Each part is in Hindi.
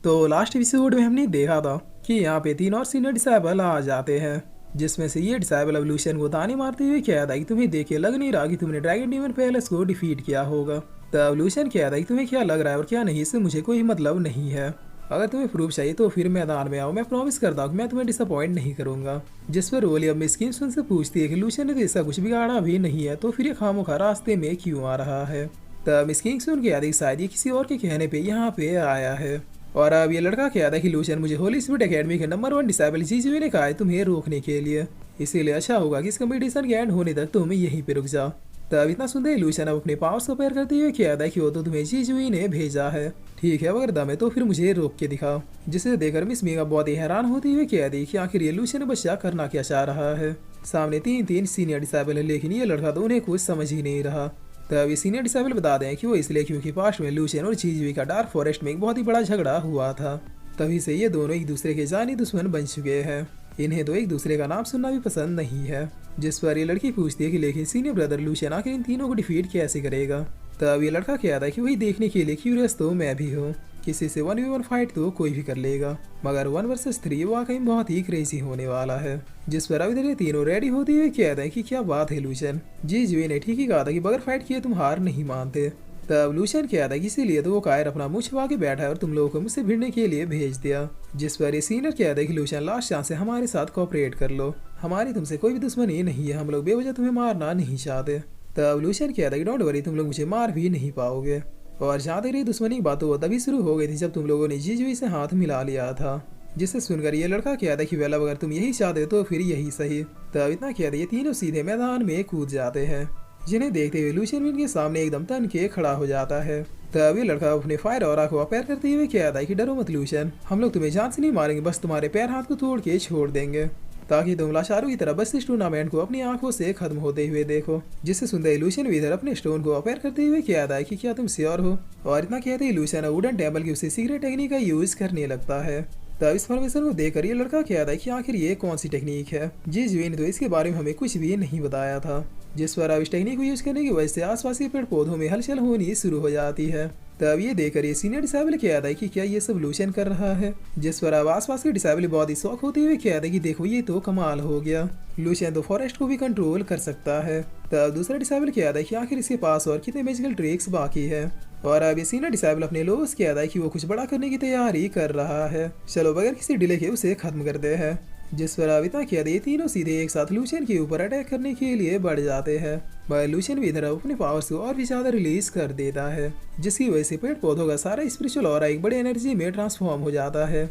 तो लास्ट एपिसोड में हमने देखा था कि यहाँ पे तीन और सीनियर डिसाइबल आ जाते हैं, जिसमें से ये डिसाइबल एवोल्यूशन को ताने मारते हुए कहता है कि तुम्हें देख के लग नहीं रहा कि तुमने ड्रैगन डीमन पैलेस को डिफीट किया होगा। तो एवोल्यूशन कहता है कि तुम्हें क्या लग रहा है और क्या नहीं, इससे मुझे कोई मतलब नहीं है। अगर तुम्हें प्रूफ चाहिए तो फिर मैदान में आओ, मैं प्रॉमिस करता हूँ कि मैं तुम्हें डिसअपॉइंट नहीं करूंगा। जिस पर रोली अब मिस्किन से पूछती है कि लूशियन ने तो ऐसा कुछ बिगाड़ा भी नहीं है, तो फिर ये खामोखा रास्ते में क्यों आ रहा है। तब मिस्किन सुन के याद शायद ये किसी और के कहने पे यहाँ पे आया है। और अब ये लड़का कहता है कि लूशियन मुझे होली स्पिरिट एकेडमी के नंबर 1 डिसाइबल जीजुई ने कहा है तुम्हें रोकने के लिए, इसीलिए अच्छा होगा कि इस कंपटीशन के एंड होने तक तुम यहीं पे रुक जाओ। तब इतना सुनते ही लूशियन अब अपने पावर्स को पैर करते हुए कहता है कि वो तो तुम्हें जीजुई ने भेजा है। ठीक है, अगर दम है तो फिर मुझे रोक के दिखाओ। जिसे देखकर मिस मीगा बहुत ही हैरान होती हुई कहती कि आखिर ये लूशियन बच्चा करना क्या चाह रहा है। सामने तीन सीनियर डिसाइबल है, लेकिन ये लड़का तो उन्हें कुछ समझ ही नहीं रहा। तब ये सीनियर डिसाइबल बता दें कि वो इसलिए क्योंकि पास्ट में लूशियन और जीजुई का डार्क फॉरेस्ट में एक बहुत ही बड़ा झगड़ा हुआ था। तभी से ये दोनों एक दूसरे के जानी दुश्मन बन चुके हैं। इन्हें तो एक दूसरे का नाम सुनना भी पसंद नहीं है। जिस पर ये लड़की पूछती है कि लेकिन सीनियर ब्रदर लूशियन आखिर इन तीनों को डिफीट कैसे करेगा। तब ये लड़का कहता है कि वही देखने के लिए क्यूरियस तो मैं भी हूँ। किसी से 1v1 फाइट तो कोई भी कर लेगा, मगर 1 वर्सेस 3 वाकई बहुत ही क्रेजी होने वाला है। जिस पर अब इधर ये तीनों रेडी होते हुए कहते हैं कि क्या बात है लूशियन, जीजुई ने ठीक ही कहा था कि बगैर फाइट किए तुम हार नहीं मानते। तब लूशियन कहता है कि इसीलिए तो वो कायर अपना मुंह छुपा के बैठा है और तुम लोगों को मुझसे भिड़ने के लिए भेज दिया। जिस पर ये सीनियर कहता है कि लूशियन लास्ट चांस से हमारे साथ कोऑपरेट कर लो, हमारी तुमसे कोई भी दुश्मनी नहीं है, हम लोग बेवजह तुम्हें मारना नहीं चाहते। तब लूशियन कहता है कि डोंट वरी, तुम लोग मुझे मार भी नहीं पाओगे। और जहाँ तक रही दुश्मनी की बात वो तभी शुरू हो गई थी जब तुम लोगों ने जीजुई से हाथ मिला लिया था। जिसे सुनकर ये लड़का कहता है कि वेल अगर तुम यही चाहते तो फिर यही सही। तब इतना कहते ये तीनों सीधे मैदान में कूद जाते हैं, जिन्हें देखते हुए लूशियन भी इनके सामने एकदम तन के खड़ा हो जाता है। तब ये लड़का अपने फायर और को पैर करते हुए कहता है कि डरो मत लूशियन, हम लोग तुम्हें जान से नहीं मारेंगे, बस तुम्हारे पैर हाथ को तोड़ के छोड़ देंगे ताकि तुम लाचारों की तरह बस इस टूर्नामेंट को अपनी आंखों से खत्म होते हुए देखो। जिससे सुनते ही लूशियन भी इधर अपने स्टोन को अपेयर करते हुए कहता है कि क्या तुम श्योर हो। और इतना कहते ही लूशियन वुडन टेबल की उसे सीक्रेट टेक्निक का यूज करने लगता है। तब इस फॉर्मेशन को देखकर ये लड़का कहता है कि आखिर ये कौन सी टेक्निक है, जीजुई ने तो इसके बारे में हमें कुछ भी नहीं बताया था। जिस पर अब इस टेक्निक को यूज करने की वजह से आसपास के पेड़ पौधों में हलचल होनी शुरू हो जाती है। तब ये देखकर ये सीनियर डिसाइबल कहता है कि क्या ये सब लूशियन कर रहा है। जिस पर अब आसपास के डिसाइबल बहुत ही शौक होते हुए कहता है कि देखो ये तो कमाल हो गया, लूशियन तो फॉरेस्ट को भी कंट्रोल कर सकता है। तब दूसरा डिसाइबल कहता है कि आखिर इसके पास और कितने मैजिकल ट्रिक्स बाकी है। और अब ये सीनियर डिसाइबल अपने लोगों से कहता है कि वो कुछ बड़ा करने की तैयारी कर रहा है, चलो बगैर किसी डिले के उसे खत्म करते हैं। जिस पर अब इतना कहते ये तीनों सीधे एक साथ लूशियन के ऊपर अटैक करने के लिए बढ़ जाते हैं। मगर लूशियन भी इधर अपने पावर्स को और भी ज्यादा रिलीज कर देता है, जिसकी वजह से पेड़ पौधों का सारा स्पिरिचुअल ऑरा एक बड़ी एनर्जी में ट्रांसफॉर्म हो जाता है।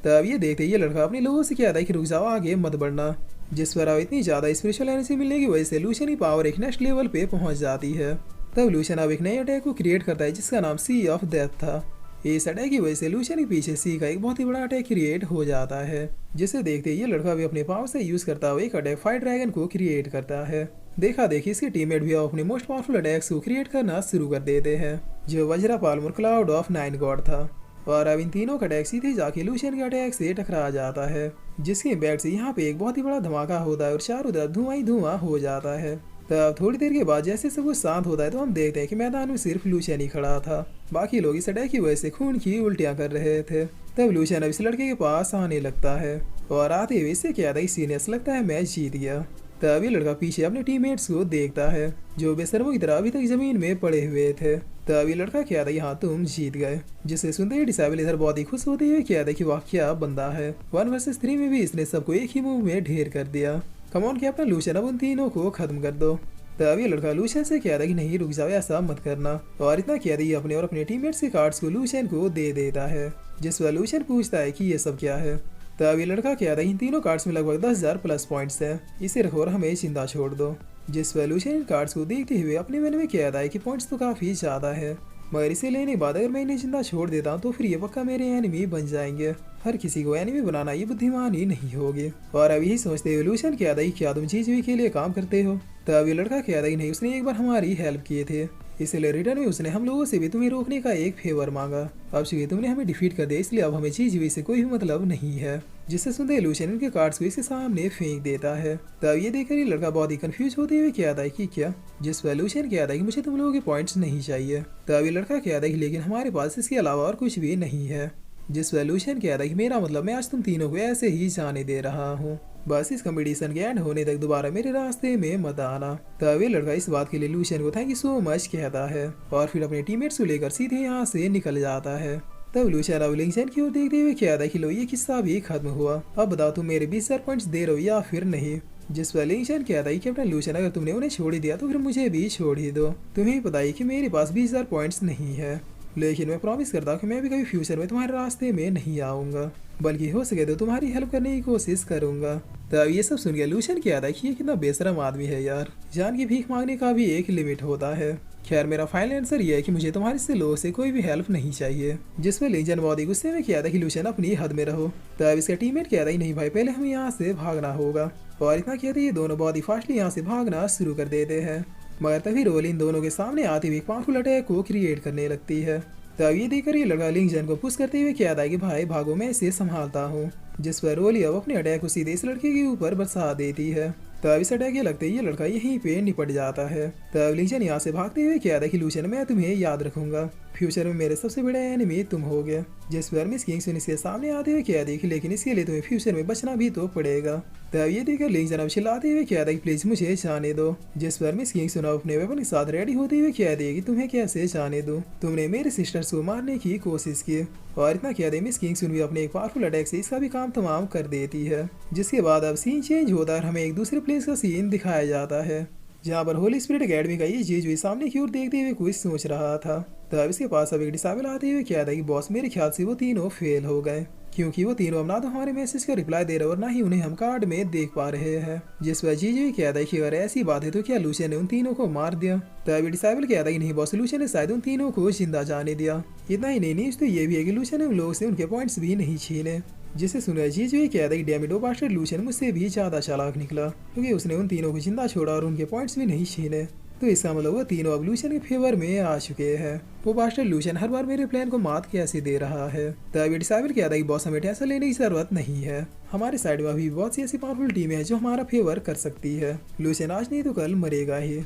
तब ये देखते ये लड़का अपने लोगों से कहता है कि रुक जाओ, आगे मत बढ़ना। जिस पर अब इतनी ज्यादा स्पिरिचुअल एनर्जी मिलने की वजह से लूशियन की पावर एक नेक्स्ट लेवल पे पहुंच जाती है। तब लूशियन अब एक नए अटैक को क्रिएट करता है जिसका नाम सी ऑफ डेथ था। इस अटैक की वजह से लूशियन के पीछे सी का एक बहुत ही बड़ा अटैक क्रिएट हो जाता है, जिसे देखते ये लड़का भी अपने पावर से यूज करता हुआ एक अटैक फायर ड्रैगन को क्रिएट करता है। देखा देखी इसके टीममेट भी अपने मोस्ट पावरफुल अटैक्स को क्रिएट करना शुरू कर देते हैं, जो Vajra Palmer cloud of 9 God था। और अब इन तीनों का अटैक सीधे जाके लूशियन के अटैक से टकरा जाता है, जिसके इम्पैक्ट से यहाँ पे एक बहुत ही बड़ा धमाका होता है और चारों तरफ धुआं ही धुआं हो जाता है। तब थोड़ी देर के बाद जैसे सब कुछ शांत होता है तो हम देखते हैं कि मैदान में सिर्फ लूशियन ही खड़ा था, बाकी लोग इस अटैक की वजह से खून की उल्टियां कर रहे थे। तब लूशियन अब इस लड़के के पास आने लगता है और आते हुए इससे कहता है सीनियर्स लगता है मैच जीत गया। तब ये लड़का पीछे अपने टीममेट्स को देखता है जो बेशर्मों की तरह अभी तक जमीन में पड़े हुए थे। तब ये लड़का कहता है हाँ तुम जीत गए। जिसे सुनते ही डिसाइबल इधर बहुत ही खुश होते हुए कहता है कि वाह क्या बंदा है, 1 वर्सेस 3 में भी इसने सबको एक ही मूव में ढेर कर दिया। कमॉन कैप्टन लूशियन, अब उन तीनों को खत्म कर दो। तब ये लड़का लूशियन से कहता है कि नहीं रुक जाओ, ऐसा मत करना। और इतना कहता है अपने और अपने टीममेट्स के कार्ड्स को लूशियन को दे देता है। जिस पर लूशियन पूछता है कि ये सब क्या है। तब ये लड़का कहता है इन तीनों कार्ड्स में लगभग 10,000 प्लस पॉइंट्स है, इसे रखो और हमें जिंदा छोड़ दो। जिस पर लूशियन कार्ड्स को देखते हुए अपने मन में कहता है कि पॉइंट्स तो काफी ज्यादा है, मगर इसे लेने के बाद अगर मैं इन्हें जिंदा छोड़ देता हूँ तो फिर ये पक्का मेरे एनिमी बन जाएंगे। हर किसी को एनिमी बनाना ये बुद्धिमानी नहीं होगी। और अब यही सोचते हुए लूशियन कहता है क्या तुम जीजुई के लिए काम करते हो। तब ये लड़का कहता है नहीं, उसने एक बार हमारी हेल्प किए थे, इसलिए रिटर्न में उसने हम लोगों से भी तुम्हें रोकने का एक फेवर मांगा। अब चूंकि तुमने हमें डिफीट कर दिया इसलिए अब हमें जीजुई से कोई भी मतलब नहीं है। जिससे सुनते लूशियन इनके कार्ड्स को इसके सामने फेंक देता है। तब ये देखकर ये लड़का बहुत ही कंफ्यूज होते हुए कहता है कि क्या। जिस पर लूशियन कहता है कि मुझे तुम लोगों के पॉइंट्स नहीं चाहिए। तब ये लड़का कहता है कि लेकिन हमारे पास इसके अलावा और कुछ भी नहीं है। जिस पर लूशियन कहता है कि मेरा मतलब मैं आज तुम तीनों को ऐसे ही जाने दे रहा हूँ, बस इस कंपटीशन के एंड होने तक दोबारा मेरे रास्ते में मत आना। तभी लड़का इस बात के लिए लूशियन को थैंक यू सो मच कहता है और फिर अपने टीममेट्स को लेकर सीधे यहाँ से निकल जाता है। तब लूशियन अब लिंगजन की ओर देखते हुए कहता है कि लो ये किस्सा भी खत्म हुआ, अब बताओ तुम मेरे 20,000 पॉइंट्स दे रहे हो या फिर नहीं। जिस पर लिंगजन कहता है कि कैप्टन लूशियन अगर तुमने उन्हें छोड़ ही दिया तो फिर मुझे भी छोड़ ही दो, तुम्हें पता है कि मेरे पास 20,000 पॉइंट्स नहीं है, लेकिन मैं प्रॉमिस करता हूँ कि मैं भी कभी फ्यूचर में तुम्हारे रास्ते में नहीं आऊँगा, बल्कि हो सके तो तुम्हारी हेल्प करने की कोशिश करूँगा। तब ये सब सुन के लूशियन कहता है कि ये कितना बेशरम आदमी है यार, जान की भीख मांगने का भी एक लिमिट होता है। खैर मेरा फाइनल आंसर ये है कि मुझे तुम्हारे से लोगों से कोई भी हेल्प नहीं चाहिए। जिसमें लिंजन बहुत ही गुस्से में कहता है कि लूशियन अपनी हद में रहो। तब इसका टीममेट कहता है नहीं भाई, पहले हमें यहाँ से भागना होगा, और इतना कहते ये दोनों बहुत ही फास्टली यहाँ से भागना शुरू कर देते हैं। मगर तभी रोल इन दोनों के सामने आते हुए पावरफुल अटैक को क्रिएट करने लगती है। तब ये देखकर ये लड़का लिंजन को पुश करते हुए कहता है कि भाई भागो, मैं इसे संभालता हूँ। जिस पर रोली अब अपने अटैक को सीधे इस लड़के के ऊपर बरसा देती है। तब इस अटैक के लगते ही ये लड़का यहीं पे निपट जाता है। तब लिंजन यहाँ से भागते हुए कहता है कि लूशियन मैं तुम्हें याद रखूंगा, फ्यूचर में मेरे सबसे बड़ा एनिमी तुम हो गए। जिस पर मिस किंग्समैन इसके सामने आते हुए कहती है कि लेकिन इसके लिए तुम्हें फ्यूचर में बचना भी तो पड़ेगा। तब ये देखकर लिंजन अब चिल्लाते हुए कहता है कि प्लीज मुझे जाने दो। जिस पर मिस किंग्समैन अपने वेपन के साथ रेडी होते हुए कहती है कि तुम्हें कैसे जाने दो, तुमने मेरे सिस्टर्स को मारने की कोशिश की। और इतना कहते मिस किंग्समैन भी अपने एक पावरफुल अटैक से इसका भी काम तमाम कर देती है। जिसके बाद अब सीन चेंज होता है, हमें एक दूसरे प्लेस का सीन दिखाया जाता है जहाँ पर होली स्पिरिट अकेडमी का ये जीज भी सामने की ओर देखते हुए कुछ सोच रहा था। तब इसके पास अब एक डिसाइबल आते हुए कहता है कि बॉस मेरे ख्याल से वो तीनों फेल हो गए, क्योंकि वो तीनों अब ना तो हमारे मैसेज का रिप्लाई दे रहे और ना ही उन्हें हम कार्ड में देख पा रहे हैं। जिस पर जीज भी कहता है कि अगर ऐसी बात है तो क्या लूशियन ने उन तीनों को मार दिया। तब डिसाइबल कहता है कि नहीं बॉस, लूशियन ने शायद उन तीनों को जिंदा जाने दिया। इतना ही नहीं न्यूज तो ये भी है कि लूशियन ने उन लोगों से उनके पॉइंट्स भी नहीं छीने। जिसे सुना जीज भी कहता है कि डैमिडो बास्टर्ड लूशियन मुझसे भी ज्यादा चालाक निकला, क्योंकि उसने उन तीनों को जिंदा छोड़ा और उनके पॉइंट्स भी नहीं छीने। तो इसका मतलब वो तीनों अब लूशियन के फेवर में आ चुके हैं। वो बास्टर्ड लूशियन हर बार मेरे प्लान को मात कैसे दे रहा है। तब डिसाइबल कहता है कि बॉस हमें टेंशन लेने की जरूरत नहीं है, हमारे साइड में अभी बहुत सी ऐसी पावरफुल टीम है जो हमारा फेवर कर सकती है। लूशियन आज नहीं तो कल मरेगा ही।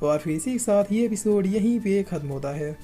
और फिर इसी के साथ ये एपिसोड यहीं पे खत्म होता है।